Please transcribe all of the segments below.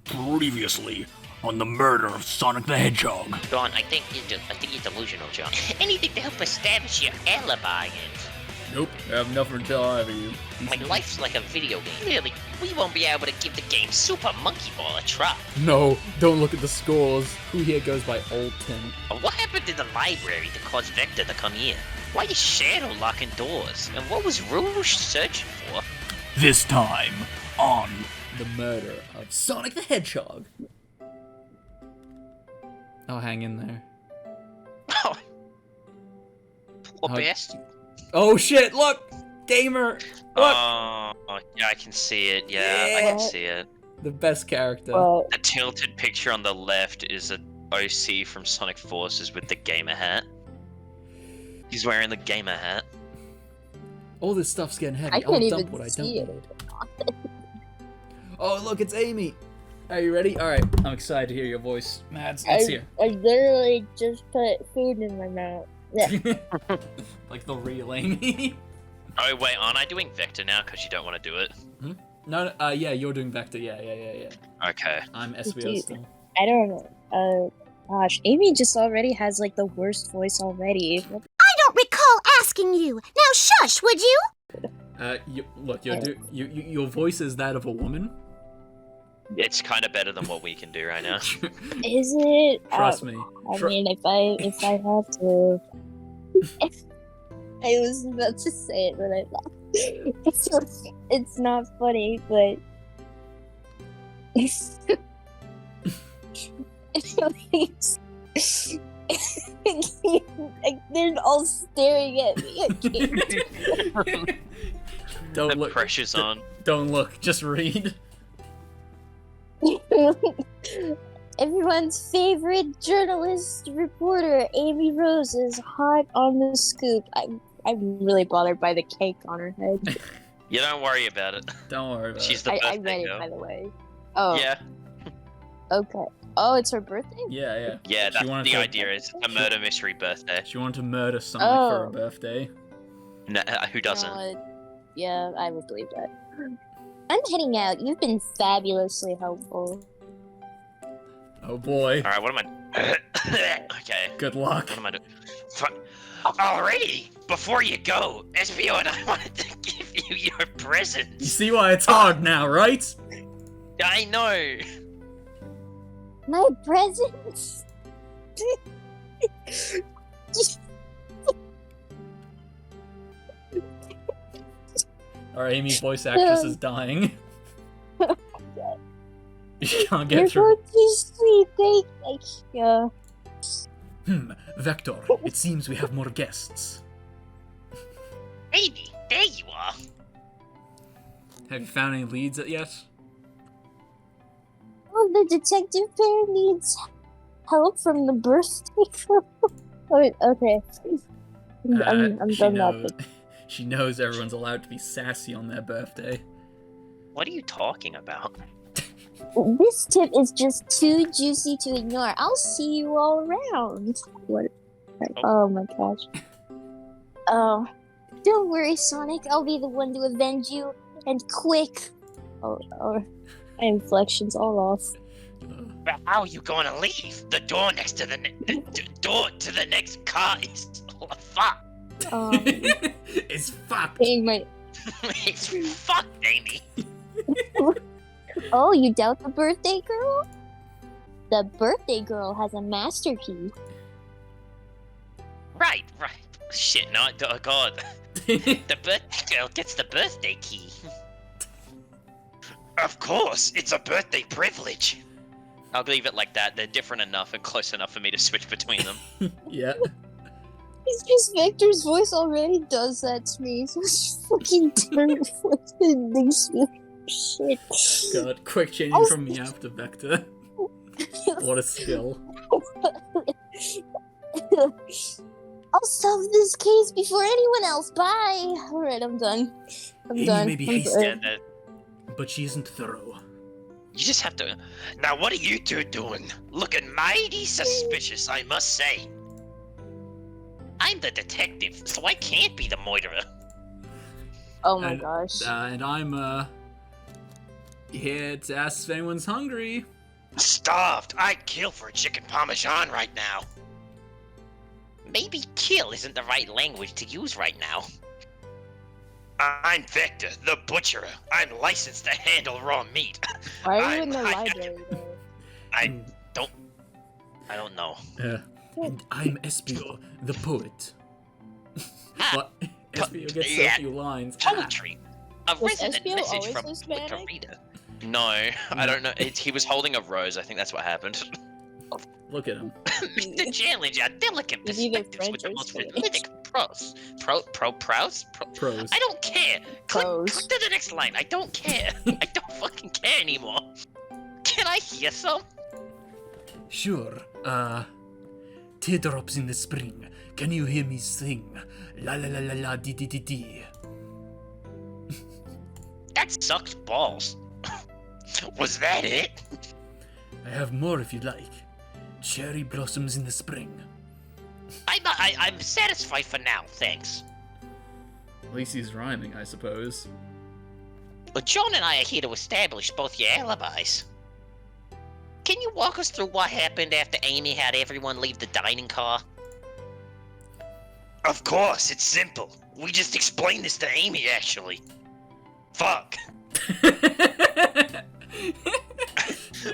Previously on the murder of Sonic the Hedgehog. John, I think you're delusional, John. Anything to help establish your alibi is. Nope, I have nothing to tell either of you. My life's like a video game. Clearly, we won't be able to give the game Super Monkey Ball a try. No, don't look at the scores. Who here goes by Old Tim? What happened in the library to cause Vector to come here? Why is Shadow locking doors? And what was Rouge searching for? This time on The murder of Sonic the Hedgehog. Oh, hang in there. Oh, poor bastard. Oh shit, look! Gamer! Look! Oh, yeah, I can see it. Yeah, I can see it. The best character. The tilted picture on the left is an OC from Sonic Forces with the gamer hat. He's wearing the gamer hat. All this stuff's getting heavy. I can't I'll dump even what I see don't it. need. Oh, look, it's Amy! Are you ready? Alright, I'm excited to hear your voice. Mads, let's hear. I literally just put food in my mouth. Yeah. Like the real Amy. Oh wait, aren't I doing Vector now because you don't want to do it? No, yeah, you're doing Vector. Yeah. Okay. I'm SVO Dude. still. I don't know. Gosh, Amy just already has like the worst voice already. I don't recall asking you. Now shush, would you? Look, your voice is that of a woman. It's kind of better than what we can do right now. Is it? Trust me. I mean, if I had to, I was about to say it, but I laughed. It's not funny, but they're all staring at me. I can't. Don't The look. pressure's on. Don't look. Just read. Everyone's favorite journalist reporter, Amy Rose, is hot on the scoop. I'm really bothered by the cake on her head. You don't worry about it. Don't worry about She's it. the I birthday read it, girl. by the way. Oh, Yeah, okay. Oh, it's her birthday? Yeah. yeah. She That's wanted the to- idea. Is a murder mystery birthday. She wanted to murder Sonic for her Oh. birthday. No, who doesn't? You know what? Yeah, I would believe that. I'm heading out. You've been fabulously helpful. Oh boy. All right. What am I? Okay. Good luck. What am I doing? Alrighty. Before you go, SBO and I wanted to give you your You presents. see why it's hard now, right? I know. My presents? Our Amy voice actress is dying. You can't You're get through. so too sweet. Thank you. Vector. It seems we have more guests. Amy, there you are. Have you found any leads yet? Oh, the detective pair needs help from the birthday girl. Oh, okay. I'm She done knows, that. she knows everyone's allowed to be sassy on their birthday. What are you talking about? This tip is just too juicy to ignore. I'll see you all around. What? Oh my gosh. Oh, don't worry, Sonic. I'll be the one to avenge you, and quick. Oh, my inflections all off. But how are you going to leave? The door next to the door to the next car is fucked. It's fucked. Paying my. It's fucked, Amy. Oh, you doubt the birthday girl? The birthday girl has a master key. Right. Shit, no, oh god. The birthday girl gets the birthday key. Of course, it's a birthday privilege. I'll leave it like that. They're different enough and close enough for me to switch between them. Yeah. It's just Victor's voice already does that to me. It's just fucking terrible. It makes me shit. God, quick changing from meow to Vector. What a skill. I'll solve this case before anyone else. Bye. Alright, I'm done. I'm done. may be I'm hasty. done. Yeah, But she isn't thorough. you just have to. Now, what are you two doing? Looking mighty suspicious, I must say. I'm the detective, so I can't be the murderer. Oh my And- gosh. And I'm Here to ask if anyone's hungry. Starved. I'd kill for a chicken parmesan right now. Maybe kill isn't the right language to use right now. I'm Vector, the butcherer. I'm licensed to handle raw meat. Why are you I'm- in the I- library though? I don't know. And I'm Espio, the poet. What? Espio gets so yeah. few lines. Poetry. A Was resonant Espio message always from Hispanic? a reader. No, I don't know. He was holding a rose. I think that's what happened. Look at him. Mr. Challenge, our delicate He's either perspectives with French the or most Spanish. analytic prose. Prose? Pros. I don't care. Click Prose. to the next line. I don't care. I don't fucking care anymore. Can I hear some? Sure, teardrops in the spring. Can you hear me sing? La la la la la dee dee dee dee. That sucks balls. Was that it? I have more if you'd like. Cherry blossoms in the spring. I'm satisfied for now, thanks. At least he's rhyming, I suppose. But John and I are here to establish both your alibis. Can you walk us through what happened after Amy had everyone leave the dining car? Of course, it's simple. We just explained this to Amy, actually. Fuck.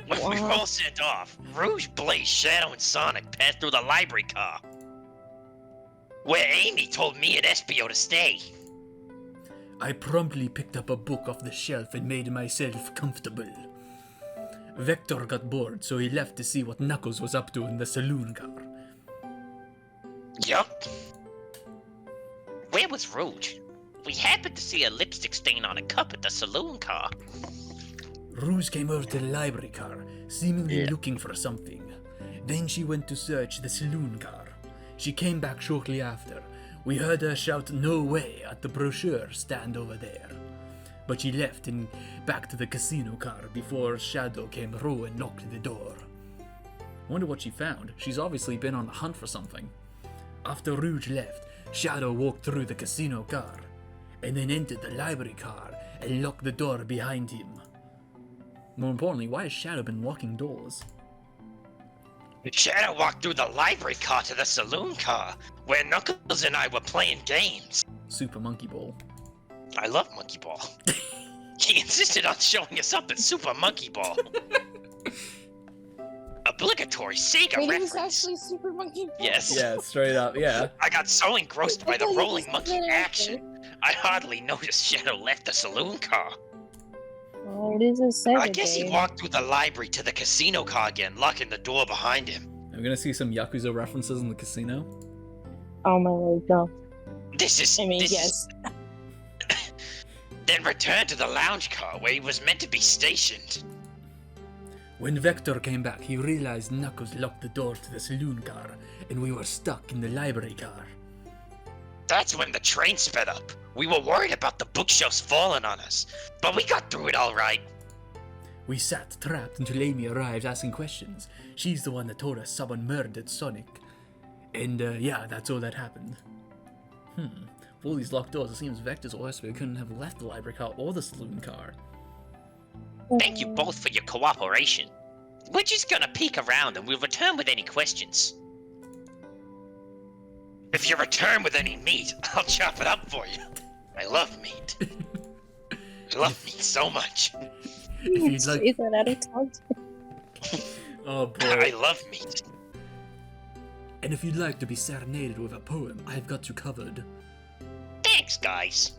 When we were all sent off, Rouge, Blaze, Shadow, and Sonic passed through the library car. Where Amy told me and Espio to stay. I promptly picked up a book off the shelf and made myself comfortable. Vector got bored, so he left to see what Knuckles was up to in the saloon car. Yup. Where was Rouge? We happened to see a lipstick stain on a cup at the saloon car. Rouge came over to the library car, seemingly looking for something. Then she went to search the saloon car. She came back shortly after. We heard her shout "No way" at the brochure stand over there. But she left and back to the casino car before Shadow came through and locked the door. Wonder what she found. She's obviously been on the hunt for something. After Rouge left, Shadow walked through the casino car, and then entered the library car and locked the door behind him. More importantly, why has Shadow been locking doors? Shadow walked through the library car to the saloon car, where Knuckles and I were playing games. Super Monkey Ball. I love Monkey Ball. He insisted on showing us up at Super Monkey Ball. Obligatory Sega Wait, it reference. was actually Super Monkey Ball? Yes. Yeah, straight up, yeah. I got so engrossed by the I thought you rolling just monkey said it action, I hardly noticed Shadow left the saloon car. Oh, it is a Sega I guess he game. walked through the library to the casino car again, locking the door behind him. I'm gonna see some Yakuza references in the casino. Oh my word, no. This is. I mean, this yes. Then returned to the lounge car where he was meant to be stationed. When Vector came back, he realized Knuckles locked the door to the saloon car, and we were stuck in the library car. That's when the train sped up. We were worried about the bookshelves falling on us, but we got through it all right. We sat trapped until Amy arrived asking questions. She's the one that told us someone murdered Sonic. And yeah, that's all that happened. With all these locked doors, it seems Vector's or Espio couldn't have left the library car or the saloon car. Thank you both for your cooperation. We're just gonna peek around and we'll return with any questions. If you return with any meat, I'll chop it up for you. I love meat. I love meat so much. If you'd like, Say that out of time. Oh I boy. love meat. and if you'd like to be serenaded with a poem, I've got you covered. Thanks, guys.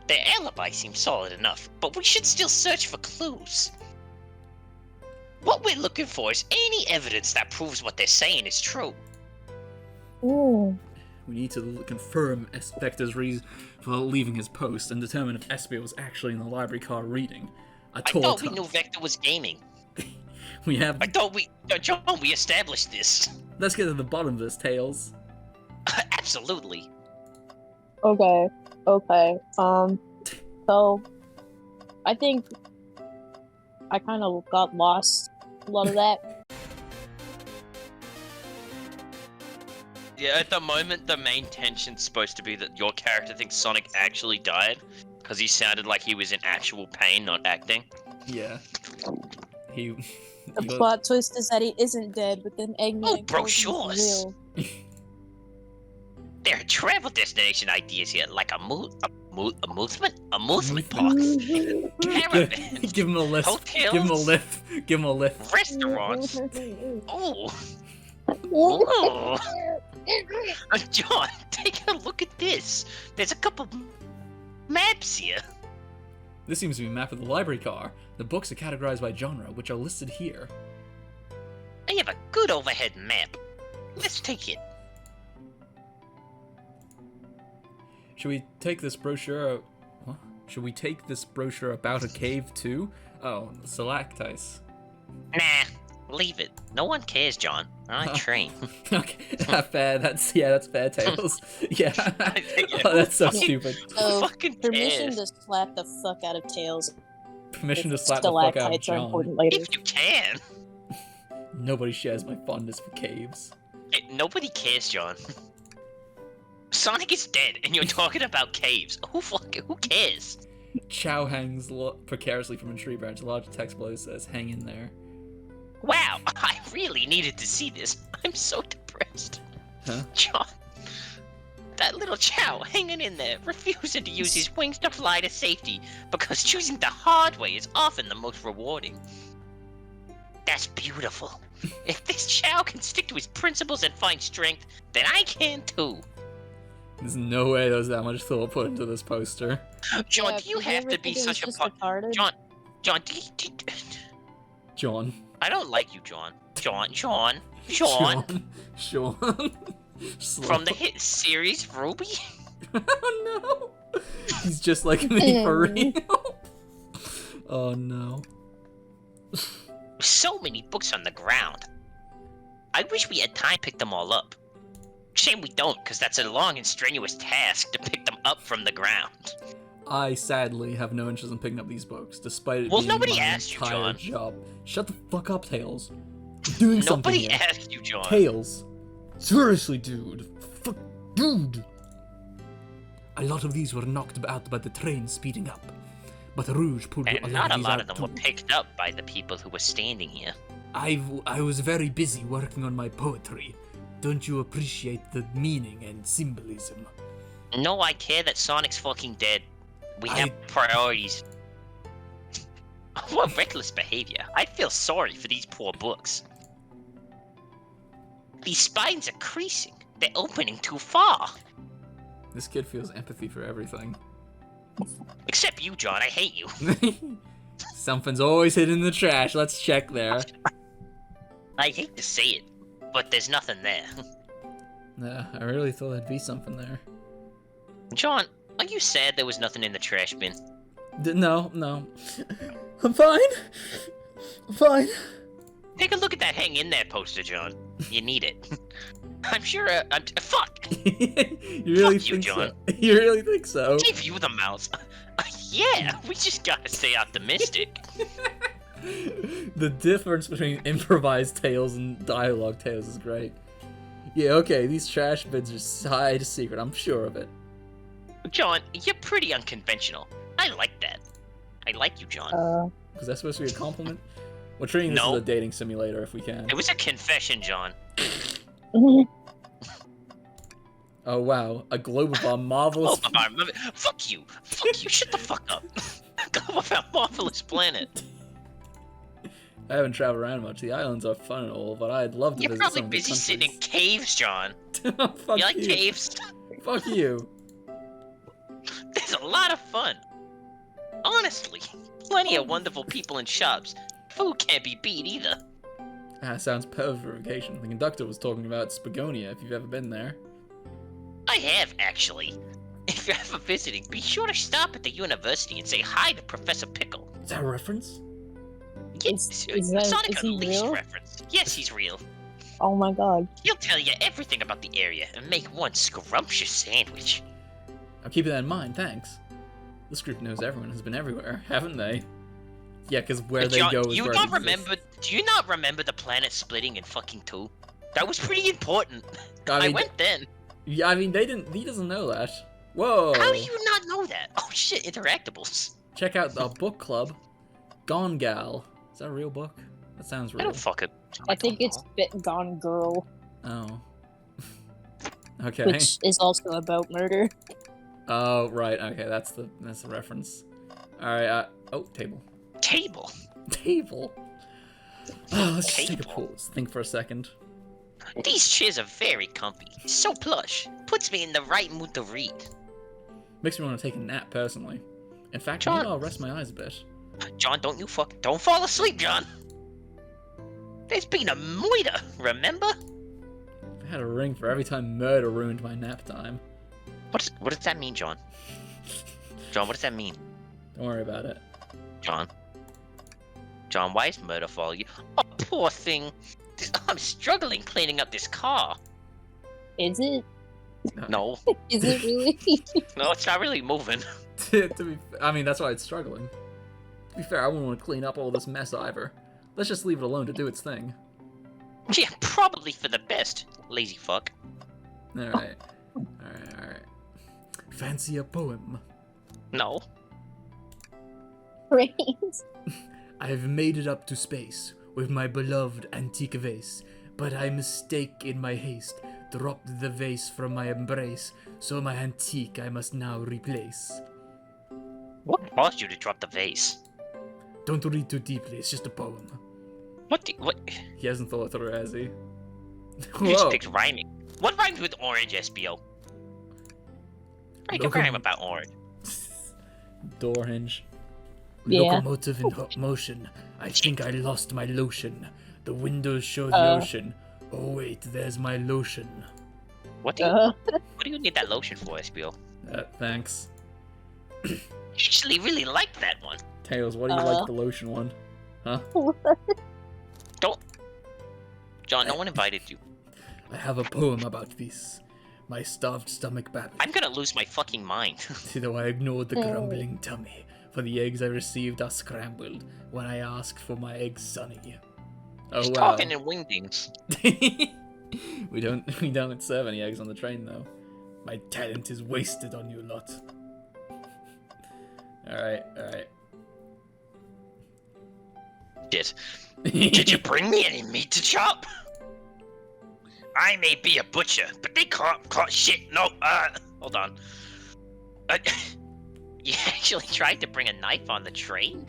Their alibi seems solid enough, but we should still search for clues. What we're looking for is any evidence that proves what they're saying is true. Ooh. We need to confirm Vector's reason for leaving his post and determine if Espio was actually in the library car reading. I thought we knew Vector was gaming. We have. I thought John, we established this. Let's get to the bottom of this, Tails. Absolutely. Okay. So I think I kind of got lost a lot of that. Yeah, at the moment, the main tension's supposed to be that your character thinks Sonic actually died. Because he sounded like he was in actual pain, not acting. Yeah. He The was- plot twist is that he isn't dead, but then Eggman Oh, and brochures. real. There are travel destination ideas here, like a movement park, caravan, Give him a lift. hotels, Give him a lift. Give him a lift. restaurants. Oh, oh. John, take a look at this. There's a couple maps here. This seems to be a map of the library car. The books are categorized by genre, which are listed here. I have a good overhead map. Let's take it. Should we take this brochure? What? Should we take this brochure about a cave too? Oh, stalactites. Nah, leave it. No one cares, John. We're on a train. Okay, fair. That's fair. Tails. Yeah. Yeah. Oh, that's so Fucking- stupid. So, Fucking permission cares. to slap the fuck out of Tails. Permission to if slap the fuck out of stalactites are John. important later. If you can. Nobody shares my fondness for caves. Hey, nobody cares, John. Sonic is dead, and you're talking about caves. Who cares? Chow hangs precariously from a tree branch. A large text below says, "Hang in there." Wow, I really needed to see this. I'm so depressed. Huh? John, that little Chow hanging in there, refusing to use his wings to fly to safety, because choosing the hard way is often the most rewarding. That's beautiful. If this Chow can stick to his principles and find strength, then I can too. There's no way there's that much thought put into this poster. John, Yeah, do you did have ever to be think it was such a just punk? retarded? John, John. I don't like you, John. John. Sean. From the hit series Ruby? Oh no! He's just like me for real. Oh no. So many books on the ground. I wish we had time to pick them all up. Shame we don't, because that's a long and strenuous task to pick them up from the ground. I sadly have no interest in picking up these books, despite it Well, being nobody my asked you, entire John. job. Shut the fuck up, Tails. I'm doing something Nobody here. asked you, John. Tails. Seriously, dude. Fuck, dude. A lot of these were knocked out by the train speeding up. But Rouge pulled And a lot not of a these lot out of them too. were picked up by the people who were standing here. I was very busy working on my poetry. Don't you appreciate the meaning and symbolism? No, I care that Sonic's fucking dead. We have I- priorities. What reckless behavior. I feel sorry for these poor books. These spines are creasing. They're opening too far. This kid feels empathy for everything. Except you, John. I hate you. Something's always hidden in the trash. Let's check there. I hate to say it, but there's nothing there. Nah, I really thought there'd be something there. John, are you sad there was nothing in the trash bin? No. I'm fine. I'm fine. Take a look at that hang in there poster, John. You need it. I'm sure. Fuck! You really Fuck you, think John. so? You really think so? Give you the mouse. Yeah, we just gotta stay optimistic. The difference between improvised tales and dialogue tales is great. Yeah, okay, these trash bins are side secret, I'm sure of it. John, you're pretty unconventional. I like that. I like you, John. Was that supposed to be a compliment? We're treating this No. as a dating simulator if we can. It was a confession, John. Oh wow, a globe of our marvelous... Oh, fuck you. Fuck you. Shut the fuck up. Go about marvelous planet. I haven't traveled around much. The islands are fun and all, but I'd love to You're visit probably some of the busy sitting in countries. caves, John. Fuck You like you. caves? Fuck you. There's a lot of fun. Honestly, plenty of wonderful people in shops. Food can't be beat either. Ah, sounds perfect for vacation. The conductor was talking about Spagonia, if you've ever been there. I have, actually. If you're ever visiting, be sure to stop at the university and say hi to Professor Pickle. Is that a reference? Yes, is that- Sonic is he Unleashed real? reference. Yes, he's real. Oh my god. He'll tell you everything about the area and make one scrumptious sandwich. I'm keeping that in mind, thanks. This group knows everyone has been everywhere, haven't they? Yeah, because where they John, go is you where not it exists. remember? Do you not remember the planet splitting in fucking two? That was pretty important. I I mean, went then. Yeah, I mean, he doesn't know that. Whoa! How do you not know that? Oh shit, interactables. Check out the book club. Gone Gal. Is that a real book? That sounds I real. don't fucking. I think don't it's know. Bit Gone Girl, Oh. Okay. which is also about murder. Oh, right. Okay, that's the reference. All right. Oh, table. Table. Table. Oh, let's just take a Table. pause. Think for a second. These chairs are very comfy. So plush. Puts me in the right mood to read. Makes me want to take a nap, personally. In fact, John. maybe I'll rest my eyes a bit. John, don't fall asleep, John. There's been a murder, remember? I had a ring for every time murder ruined my nap time. What does that mean, John? John, what does that mean? Don't worry about it. John, why is murder follow you? Oh, poor thing. I'm struggling cleaning up this car. Is it? No, Is it really? no, it's not really moving. I mean, that's why it's struggling. To be fair, I wouldn't want to clean up all this mess either. Let's just leave it alone to do its thing. Yeah, probably for the best. Lazy fuck. Alright. Alright. Fancy a poem? No. Brains. I've made it up to space with my beloved antique vase, but I mistake in my haste, dropped the vase from my embrace, so my antique I must now replace. What caused you to drop the vase? Don't read too deeply, it's just a poem. What? He hasn't thought it through, has he? You just Whoa! picked rhyming. What rhymes with orange, SBO? Write a Locom- rhyme about orange. Door hinge. Yeah. Locomotive in motion. I think I lost my lotion. The windows show the Oh. ocean. Oh wait, there's my lotion. What do you need that lotion for, SBO? Thanks. You actually really like that one. Tails, what do you like the lotion one? Huh? Don't. John, no one invited you. I have a poem about this. My starved stomach babbled, I'm gonna lose my fucking mind. though I ignored the grumbling tummy, for the eggs I received are scrambled when I asked for my eggs sunny. Oh He's wow. talking in wingdings. we don't serve any eggs on the train though. My talent is wasted on you lot. Alright. Shit. Did you bring me any meat to chop? I may be a butcher, but they can't shit. No, hold on. You actually tried to bring a knife on the train?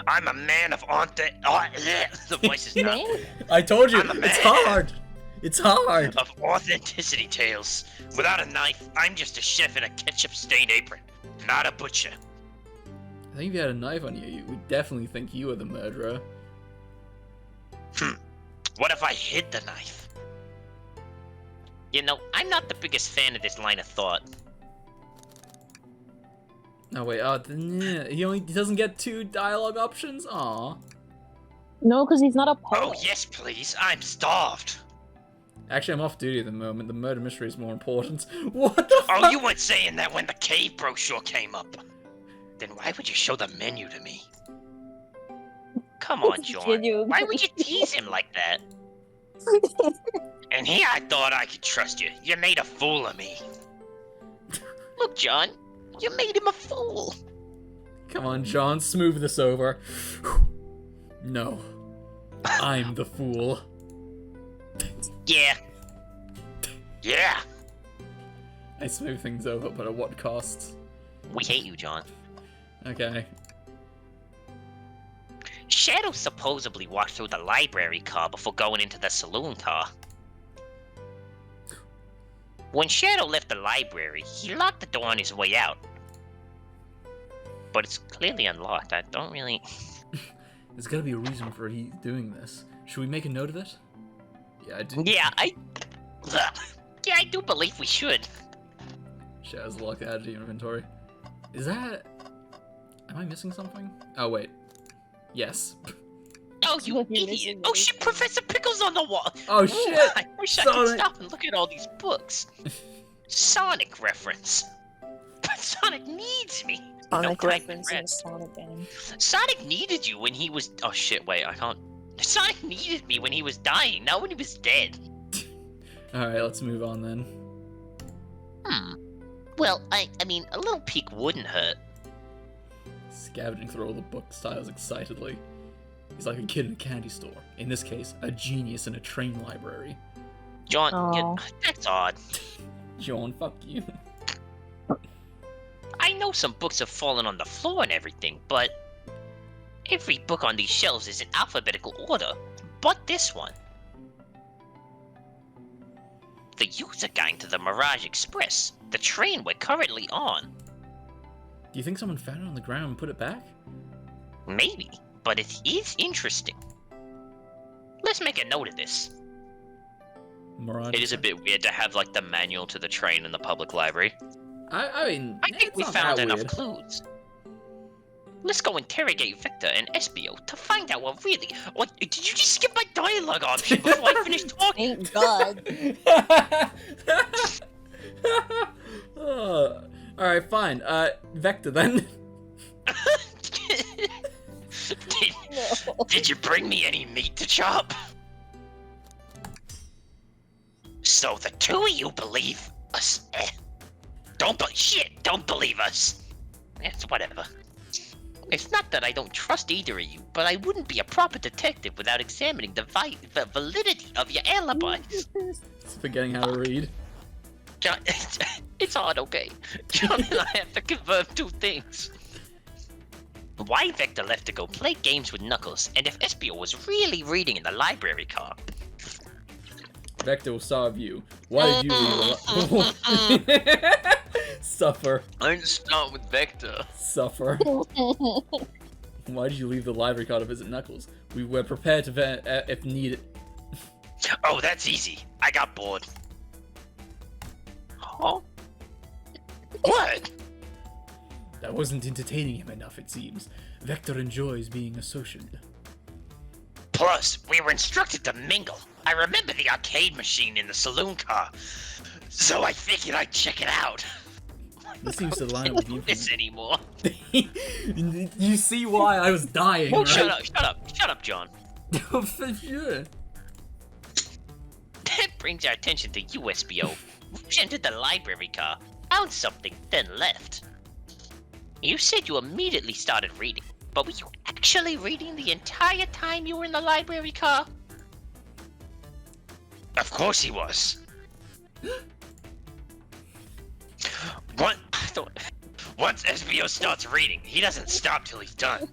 I'm a man of the voice is not. I told you, I'm a it's man. hard. It's hard. Of authenticity tales. Without a knife, I'm just a chef in a ketchup-stained apron, not a butcher. I think if you had a knife on you, we'd definitely think you were the murderer. What if I hid the knife? You know, I'm not the biggest fan of this line of thought. No wait, he doesn't get 2 dialogue options? Aw. No, because he's not a poet. Oh, yes, please. I'm starved. Actually, I'm off duty at the moment. The murder mystery is more important. What the fuck? Oh, you weren't saying that when the cave brochure came up. Then why would you show the menu to me? Come on, John. Genuinely. Why would you tease him like that? And here I thought I could trust you. You made a fool of me. Look, John. You made him a fool. Come on, John, smooth this over. No. I'm the fool. Yeah. Yeah. I smooth things over, but at what cost? We hate you, John. Okay. Shadow supposedly walked through the library car before going into the saloon car. When Shadow left the library, he locked the door on his way out. But it's clearly unlocked. I don't really... There's gotta be a reason for he doing this. Should we make a note of it? Yeah, I do. Yeah, Yeah, I do believe we should. Shadow's locked out of the inventory. Is that... Am I missing something? Oh, wait. Yes. Oh, you What, you're idiot! missing Oh shit, everything. Professor Pickle's on the wall! Oh, shit! I wish I could Sonic. stop and look at all these books. Sonic reference. But Sonic needs me. Sonic No, reference in Red. a Sonic game. Sonic needed you when he was. Oh shit! Wait, I can't. Sonic needed me when he was dying, not when he was dead. Alright, let's move on then. Well, I mean, a little peek wouldn't hurt. Scavenging through all the book styles excitedly. He's like a kid in a candy store. In this case, a genius in a train library. John, Aw. that's odd. John, fuck you. I know some books have fallen on the floor and everything, but every book on these shelves is in alphabetical order, but this one. The user guide to the Mirage Express, the train we're currently on. Do you think someone found it on the ground and put it back? Maybe, but it is interesting. Let's make a note of this. Mirage. It is a bit weird to have, like, the manual to the train in the public librry. I mean, I think it's we not found that enough weird. clues. Let's go interrogate Victor and Espio to find out what really... What, did you just skip my dialogue option before I finished talking? Thank God. Alright, fine. Vector then. Did you bring me any meat to chop? So the two of you believe us? Don't believe us. It's whatever. It's not that I don't trust either of you, but I wouldn't be a proper detective without examining the validity of your alibi. Forgetting how to read. John, it's hard, okay? John and I have to confirm two things. Why Vector left to go play games with Knuckles, and if Espio was really reading in the library car. Vector will start with you. Why did you leave the Suffer. I'm gonna start with Vector. Suffer. Why did you leave the library car to visit Knuckles? We were prepared to if needed. Oh, that's easy. I got bored. Huh? What? That wasn't entertaining him enough, it seems. Vector enjoys being a social. Plus, we were instructed to mingle. I remember the arcade machine in the saloon car, so I figured I'd check it out. This seems to line with you. This anymore. You see why I was dying, right? Shut up, John. For sure. That brings our attention to you, Espio. You entered the library car, found something, then left. You said you immediately started reading, but were you actually reading the entire time you were in the library car? Of course he was. Once Espio starts reading, he doesn't stop till he's done.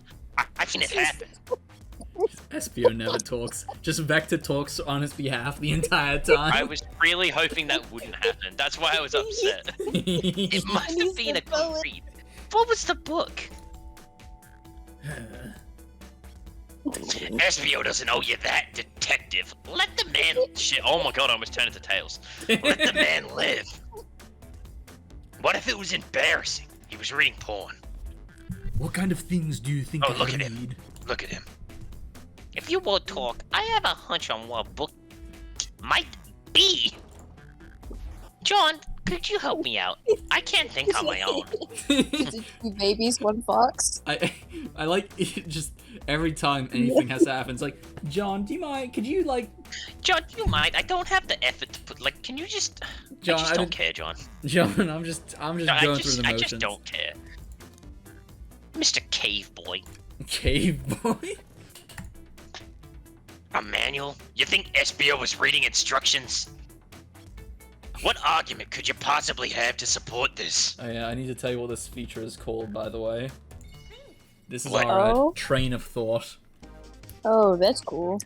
I've seen it happen. Espio never talks. Just Vector talks on his behalf the entire time. I was really hoping that wouldn't happen. That's why I was upset. It must have been a good read. What was the book? Espio doesn't owe you that, detective. Let the man... Shit, oh my god, I almost turned into Tails. Let the man live. What if it was embarrassing? He was reading porn. What kind of things do you think Oh, I look at read? him. Look at him. If you won't talk, I have a hunch on what book might be. John, could you help me out? I can't think on my own. Two babies, one fox. I like it just every time anything has to happen. It's like, John, do you mind? Could you like? John, do you mind? I don't have the effort to put. Like, can you just? John, I just don't care, John. John, I'm just No, going through the motions. I just don't care. Mr. Caveboy. Caveboy. A manual? You think Espio was reading instructions? What argument could you possibly have to support this? Oh yeah, I need to tell you what this feature is called, by the way. This is What? our Oh? train of thought. Oh, that's cool.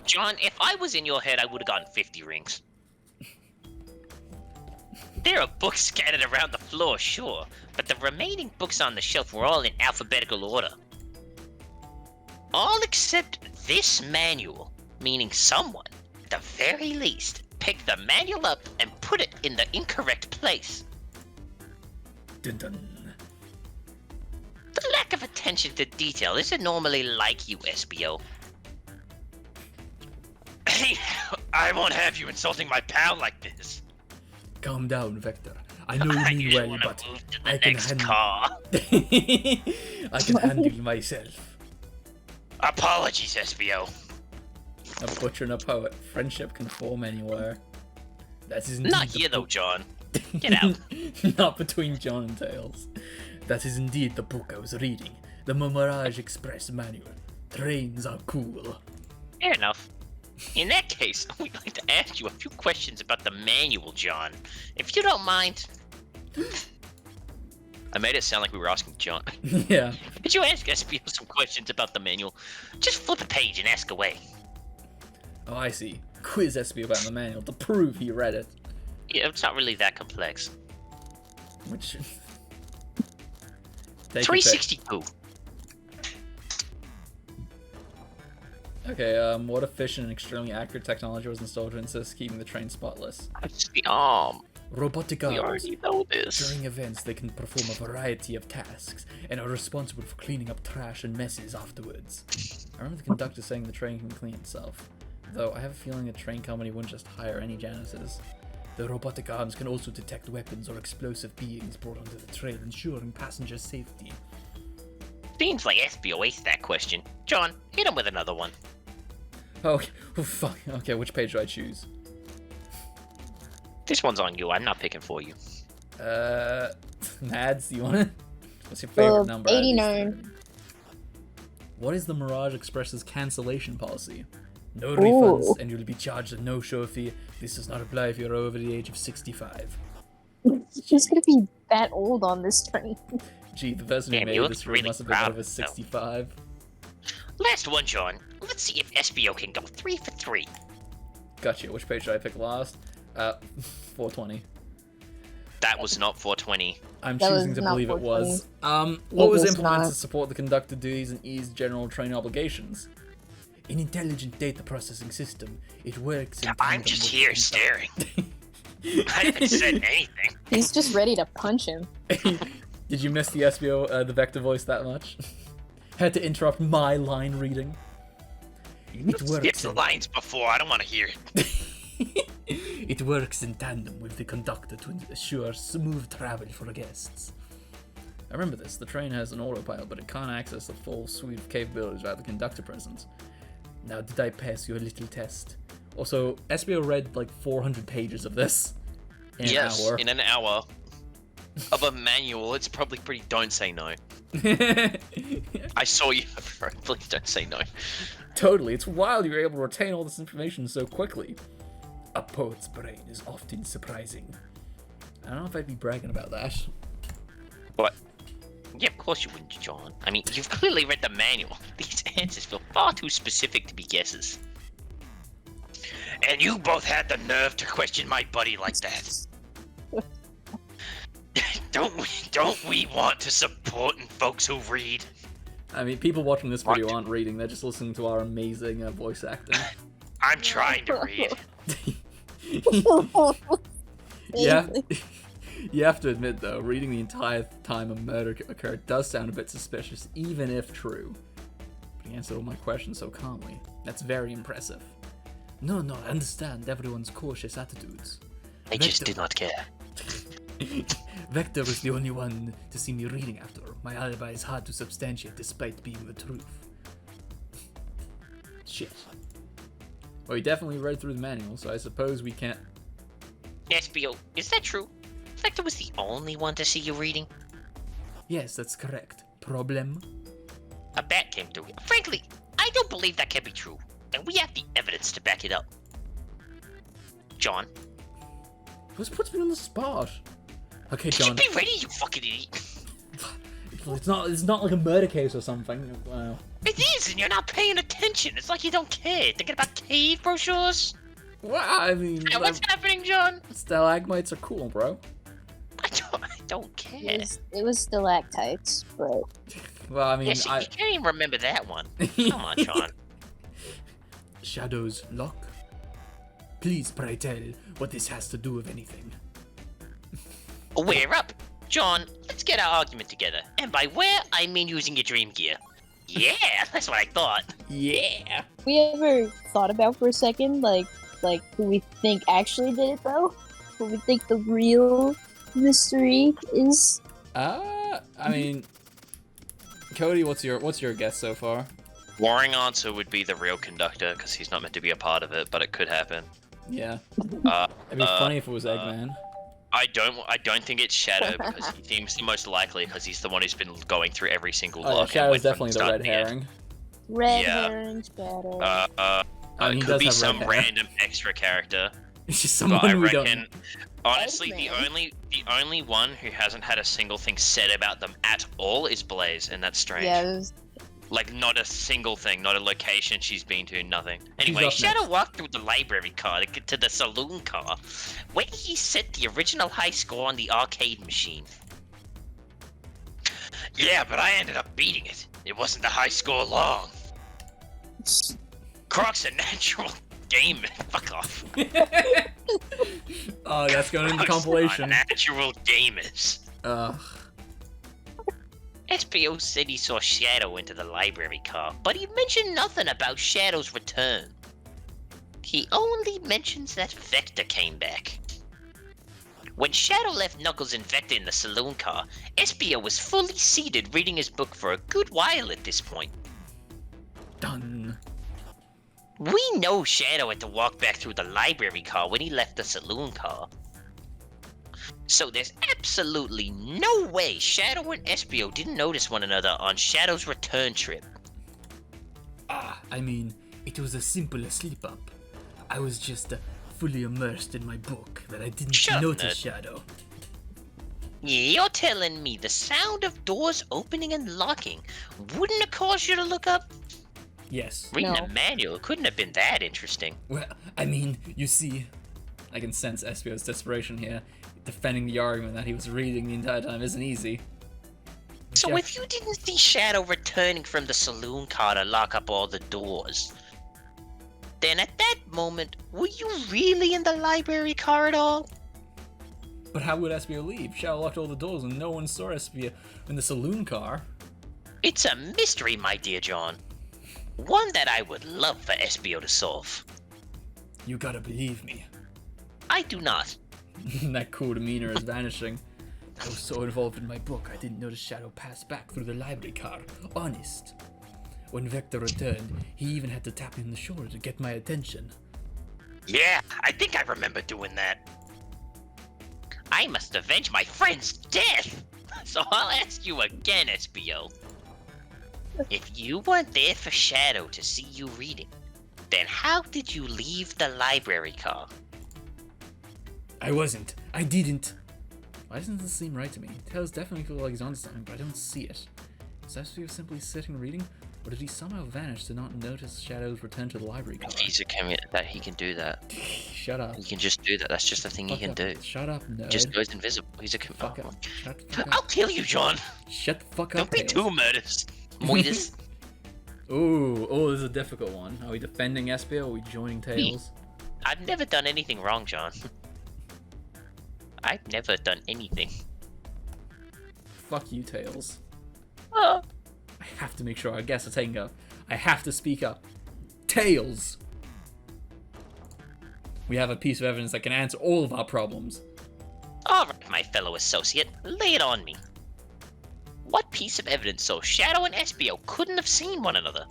John, if I was in your head, I would have gotten 50 rings. There are books scattered around the floor, sure, but the remaining books on the shelf were all in alphabetical order. All except this manual, meaning someone, at the very least, picked the manual up and put it in the incorrect place. Dun dun. The lack of attention to detail isn't normally like you, Espio. Hey, I won't have you insulting my pal like this. Calm down, Vector. I know I you mean just well, want but to move to the I can next handle. car. I can handle myself. Apologies, SBO. A butcher and a poet. Friendship can form anywhere. That is indeed Not here, though, John. Get out. Not between John and Tails. That is indeed the book I was reading. The Mirage Express manual. Trains are cool. Fair enough. In that case, we'd like to ask you a few questions about the manual, John. If you don't mind. I made it sound like we were asking John. Yeah. Could you ask SBO some questions about the manual? Just flip a page and ask away. Oh, I see. Quiz SB about the manual to prove he read it. Yeah, it's not really that complex. Which... Take 362. Okay, what efficient and extremely accurate technology was installed to insist keeping the train spotless? Robotic We arms. already know this. During events, they can perform a variety of tasks and are responsible for cleaning up trash and messes afterwards. I remember the conductor saying the train can clean itself. Though I have a feeling a train company wouldn't just hire any janitors. The robotic arms can also detect weapons or explosive beings brought onto the train, ensuring passenger safety. Seems like SBO aced that question. John, hit him with another one. Oh, fuck. Okay, which page do I choose? This one's on you. I'm not picking for you. Mads, you want it? What's your favorite number? out of these 89. three? What is the Mirage Express's cancellation policy? No refunds, and you'll be charged a no-show fee. This does not apply if you're over the age of 65. She's gonna be that old on this train. Gee, the person who Damn, made you look this room really must have been proud over of yourself. 65. Last one, John. Let's see if SBO can go 3 for 3. Gotcha. Which page should I pick last? 420. That was not 420. I'm That choosing was to not believe it was. 420. What was was implemented not. to support the conductor duties and ease general train obligations? An intelligent data processing system. It works in I'm tandem just with here the staring. I haven't said anything. He's just ready to punch him. Did you miss the SBO, the Vector voice that much? Had to interrupt my line reading. It Skip works. the lines before. I don't want to hear it. It works in tandem with the conductor to ensure smooth travel for guests. I remember this. The train has an autopilot, but it can't access the full suite of capabilities without the conductor present. Now, did I pass your little test? Also, SBO read like 400 pages of this in an hour. In an hour of a manual, it's probably pretty don't say no. I saw you. Please don't say no. Totally. It's wild you're able to retain all this information so quickly. A poet's brain is often surprising. I don't know if I'd be bragging about that. What? Yeah, of course you wouldn't, John. I mean, you've clearly read the manual. These answers feel far too specific to be guesses. And you both had the nerve to question my buddy like that. Don't we want to support folks who read? I mean, people watching this video What? aren't reading, they're just listening to our amazing voice acting. I'm trying to read. Yeah. You have to admit, though, reading the entire time a murder occurred does sound a bit suspicious, even if true. But he answered all my questions so calmly. That's very impressive. No, I understand everyone's cautious attitudes. I just did not care. Vector was the only one to see me reading after. My alibi is hard to substantiate despite being the truth. Shit. Well, you definitely read through the manual, so I suppose we can't... SBO, is that true? Vector was the only one to see you reading? Yes, that's correct. Problem? A bat came through. Frankly, I don't believe that can be true. And we have the evidence to back it up. John? This puts me on the spot. Okay, John. Be ready, you fucking idiot. It's not like a murder case or something. It is, and you're not paying attention. It's like you don't care. Thinking about cave brochures? Well, I mean, Hey, what's happening, John? stalagmites are cool, bro. I don't care. It was stalactites, but Well, I mean, Yeah, see, you can't even remember that one. Come on, John. Shadows lock? Please, pray tell what this has to do with anything. We're up. John, let's get our argument together. And by where, I mean using your dream gear. Yeah, that's what I thought. Yeah. we ever thought about for a second, like who we think actually did it though? Who we think the real mystery is? I mean, Cody, what's your guess so far? Boring answer would be the real conductor, because he's not meant to be a part of it, but it could happen. Yeah. Uh, It'd be funny if it was Eggman. I don't think it's Shadow, because he seems the most likely, because he's the one who's been going through every single Oh, yeah, lock. Shadow's definitely the red herring. Red Yeah. herring Shadow. I mean, he it could does be have some red hair. random extra character. It's just But I someone we reckon, don't. honestly, the Eggman. only one who hasn't had a single thing said about them at all is Blaze, and that's strange. Yeah, it was... Like, not a single thing, not a location she's been to, nothing. Anyway, up Shadow next? walked through the library car to get to the saloon car, where he set the original high score on the arcade machine. Yeah, but I ended up beating it. It wasn't the high score long. Croc's a natural gamer. Fuck off. Oh, that's going in the Croc's compilation. are natural gamers. Ugh. SPO said he saw Shadow into the library car, but he mentioned nothing about Shadow's return. He only mentions that Vector came back. When Shadow left Knuckles and Vector in the saloon car, SPO was fully seated reading his book for a good while at this point. Done. We know Shadow had to walk back through the library car when he left the saloon car. So there's absolutely no way Shadow and SPO didn't notice one another on Shadow's return trip. I mean, it was a simple slip-up. I was just fully immersed in my book that I didn't Shut up, notice nerd. Shadow. You're telling me the sound of doors opening and locking wouldn't have caused you to look up? Yes. Reading No. a manual couldn't have been that interesting. Well, I mean, you see, I can sense SPO's desperation here. Defending the argument that he was reading the entire time isn't easy. So Yeah. if you didn't see Shadow returning from the saloon car to lock up all the doors, then at that moment, were you really in the library car at all? But how would SPO leave? Shadow locked all the doors and no one saw SPO in the saloon car. It's a mystery, my dear John. One that I would love for SBO to solve. You gotta believe me. I do not. That cool demeanor is vanishing. I was so involved in my book, I didn't notice Shadow pass back through the library car. Honest. When Vector returned, he even had to tap me on the shoulder to get my attention. Yeah, I think I remember doing that. I must avenge my friend's death! So I'll ask you again, SBO. If you weren't there for Shadow to see you reading, then how did you leave the library car? I wasn't. I didn't. Why doesn't this seem right to me? Tails definitely feels like he's on something, but I don't see it. Is SPO simply sitting reading, or did he somehow vanish to not notice Shadow's return to the library car? If he's a commit that he can do that. Shut up. He can just do that. That's just a thing he Fuck can up. do. Shut up, nerd. Just goes invisible. He's a Fuck commit. up. Shut the fuck I'll up. kill you, John. Shut the fuck Don't up, be Tails. too murders. Moitus. Ooh, this is a difficult one. Are we defending SPO or are we joining Tails? I've never done anything wrong, John. I've never done anything. Fuck you, Tails. Oh. I have to make sure our guests are taking up. I have to speak up. Tails! We have a piece of evidence that can answer all of our problems. Alright, my fellow associate, lay it on me. What piece of evidence so Shadow and SBO couldn't have seen one another?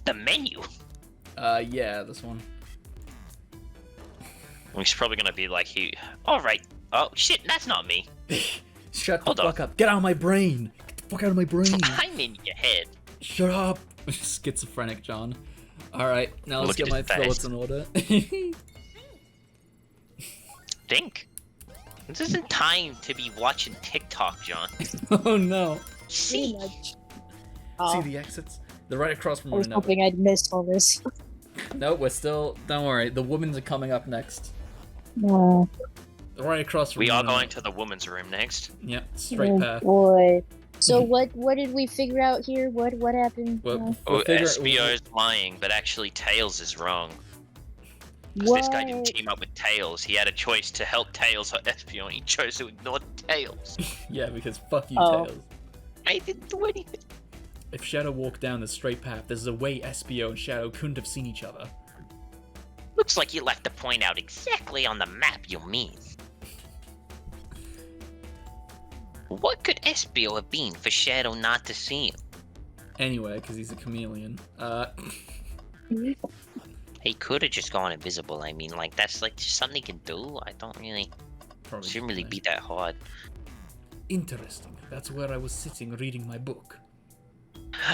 The menu. Yeah, this one. He's probably gonna be like, Alright. Oh, shit, that's not me. Shut the Hold on. fuck up. Get out of my brain. Get the fuck out of my brain. I'm in your head. Shut up. Schizophrenic John. Alright, now let's Look get at my his thoughts in order. Think. This isn't time to be watching TikTok, John. Oh no. Pretty See? much. See the exits? They're right across from I one was another. hoping I'd miss all this. No, we're still. Don't worry, the women's are coming up next. No. They're right across from We one are another. going to the woman's room next. Yep, straight Oh path. boy. So what did we figure out here? What happened? Well, Oh, we'll figure- SBO's lying, but actually Tails is wrong. 'Cause what? this guy didn't team up with Tails. He had a choice to help Tails or SBO, and he chose to ignore Tails. Yeah, because fuck you, Oh. Tails. I didn't do anything. If Shadow walked down the straight path, there's a way SBO and Shadow couldn't have seen each other. Looks like you left the point out exactly on the map you mean. What could SBO have been for Shadow not to see him? Anyway, because he's a chameleon. He could have just gone invisible. I mean, like, that's like just something he can do. I don't really. Shouldn't really be that hard. Interesting. That's where I was sitting reading my book.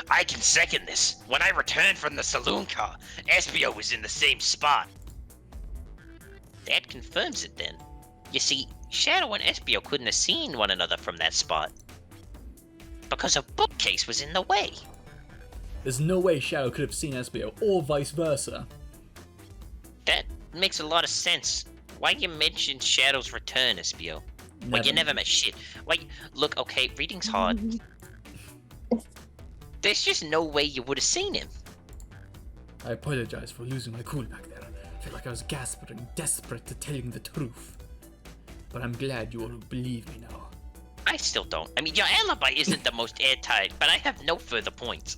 I can second this. When I returned from the saloon car, Espio was in the same spot. That confirms it then. You see, Shadow and Espio couldn't have seen one another from that spot. Because a bookcase was in the way. There's no way Shadow could have seen Espio, or vice versa. That makes a lot of sense. Why you mention Shadow's return, Espio? Like, you never met shit. Like, look, okay, reading's hard. There's just no way you would have seen him. I apologize for losing my cool back there. I felt like I was gasping, desperate to tell you the truth. But I'm glad you all believe me now. I still don't. I mean, your alibi isn't the most airtight, but I have no further points.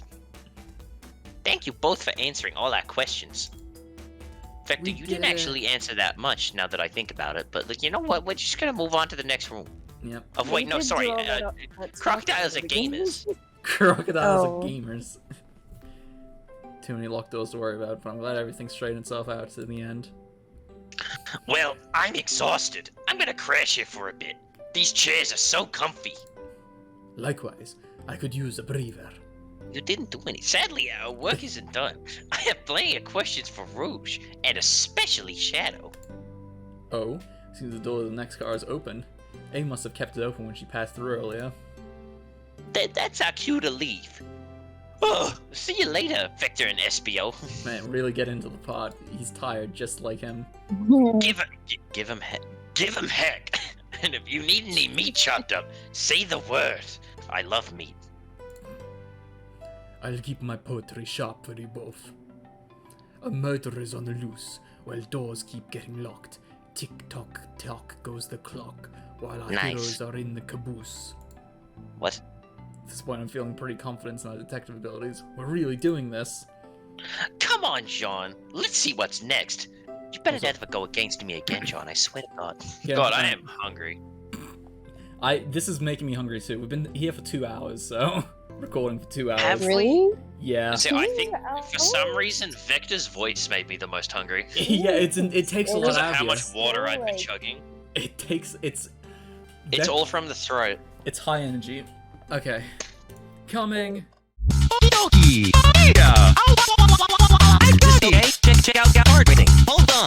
Thank you both for answering all our questions. Vector, you didn't actually answer that much now that I think about it, but like, you know what? We're just gonna move on to the next room. Yep. Oh, wait, no, sorry. Crocodiles are gamers. Crocodiles are gamers. Too many locked doors to worry about, but I'm glad everything straightened itself out in the end. Well, I'm exhausted. I'm gonna crash here for a bit. These chairs are so comfy. Likewise, I could use a breather. You didn't do any. Sadly, our work isn't done. I have plenty of questions for Rouge, and especially Shadow. Oh, seems the door to the next car is open. A must have kept it open when she passed through earlier. That's our cue to leave. Oh, see you later, Vector and Espio. Man, really get into the pot. He's tired, just like him. Give him heck. And if you need any meat chopped up, say the word. I love meat. I'll keep my poetry sharp for you both. A murder is on the loose, while doors keep getting locked. Tick-tock, tock goes the clock, while our heroes are in the caboose. What? At this point, I'm feeling pretty confident in our detective abilities. We're really doing this. Come on, John. Let's see what's next. You better never go against me again, John. I swear to God. Yeah, God, I am hungry. This is making me hungry too. We've been here for 2 hours, so recording for 2 hours. Have we? Really? Yeah. So I think for some reason Vector's voice made me the most hungry. Yeah, it takes a lot Because of out how of much you. water I've been chugging. It's It's all from the throat. It's high energy. Okay. Coming. Doki! Yeah! Okay, check out card reading. Hold on.